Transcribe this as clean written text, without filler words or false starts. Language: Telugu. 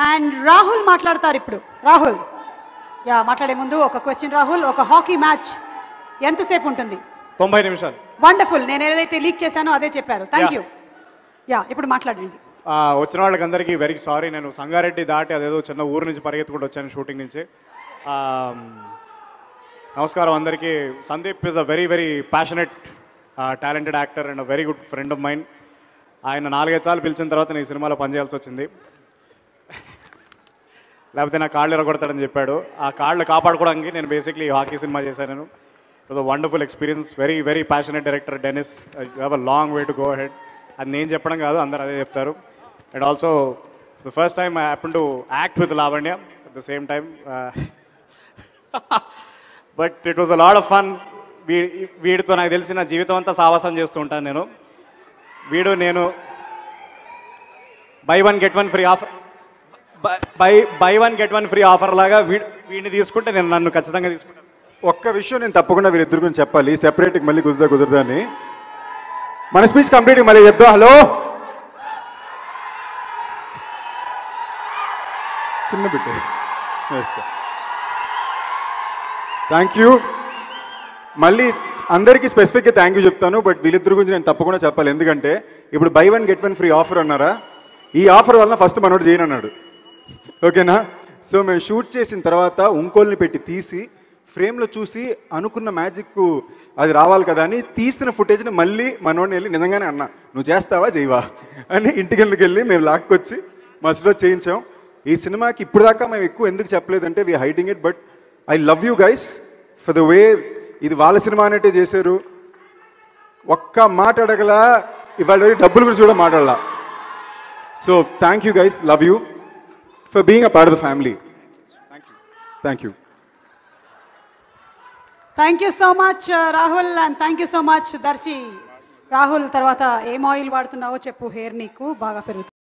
అండ్ రాహుల్ మాట్లాడతారు ఇప్పుడు. రాహుల్ మాట్లాడే ముందు ఒక క్వశ్చన్. రాహుల్, ఒక హాకీ మ్యాచ్ ఎంతసేపు ఉంటుంది? 90 నిమిషాలు. వండర్ఫుల్. నేను ఏదైతే లీక్ చేశానో అదే చెప్పారు. Thank you. ఇప్పుడు మాట్లాడండి. వచ్చిన వాళ్ళకి అందరికీ వెరీ సారీ. నేను సంగారెడ్డి దాటి అదేదో చిన్న ఊరు నుంచి పరిగెత్తుకుంటూ వచ్చాను షూటింగ్ నుంచి. నమస్కారం అందరికీ. Sandeep is a very very passionate talented actor and a very good friend of mind. ఆయన 4-5 సార్లు పిలిచిన తర్వాత నేను ఈ సినిమాలో పనిచేయాల్సి వచ్చింది. లేకపోతే నా కాళ్ళు ఎరగొడతాడని చెప్పాడు. ఆ కాళ్ళు కాపాడుకోవడానికి నేను బేసిక్లీ హాకీ సినిమా చేశాను. నేను it was a wonderful experience. Very very passionate director Denis. You have a long way to go head. అది నేను చెప్పడం కాదు, అందరు అదే చెప్తారు. And also the first time I happen to act with Lavanya at the same time. But it was a lot of fun. వీడితో నాకు తెలిసిన జీవితం అంతా సావాసం చేస్తూ ఉంటాను నేను. వీడు నేను by one get one free offer లాగా వీడిని తీసుకుంటే నేను నన్ను ఖచ్చితంగా తీసుకుంటాను. ఒక్క విషయం నేను తప్పకుండా వీరిద్దరి గురించి చెప్పాలి. సెపరేట్గా మళ్ళీ కుదరదా అని. మన స్పీచ్ కంప్లీట్ మళ్ళీ చెప్తాం. హలో, చిన్న బిడ్డ. Thank you. మళ్ళీ అందరికీ స్పెసిఫిక్గా థ్యాంక్ యూ చెప్తాను. బట్ వీళ్ళిద్దరి గురించి నేను తప్పకుండా చెప్పాలి. ఎందుకంటే ఇప్పుడు by one get one free offer అన్నారా, ఈ ఆఫర్ వలన ఫస్ట్ మనోడు చేయనన్నాడు. ఓకేనా? సో మేము షూట్ చేసిన తర్వాత ఇంకోల్ని పెట్టి తీసి ఫ్రేమ్లో చూసి అనుకున్న మ్యాజిక్ అది రావాలి కదా అని తీసిన ఫుటేజ్ని మళ్ళీ మనోడిని వెళ్ళి నిజంగానే అన్నా నువ్వు చేస్తావా చేయవా అని ఇంటికి వెళ్ళి మేము లాక్కొచ్చి మస్ట్లో చేయించాం. ఈ సినిమాకి ఇప్పుడు దాకా మేము ఎక్కువ ఎందుకు చెప్పలేదంటే we hiding it. But I love you guys for the way ఇది వాళ్ళ సినిమా అనేట్టే చేశారు. ఒక్క మాట అడగలా, ఇవాళ డబ్బుల గురించి కూడా మాట్లాడాల. So thank you guys, love you for being a part of the family. Thank you. Thank you so much Rahul. And thank you so much Darshi. Rahul, తర్వాత ఏం ఆయిల్ వాడుతున్నావో చెప్పు, హెయిర్ నీకు బాగా పెరుగుతుంది.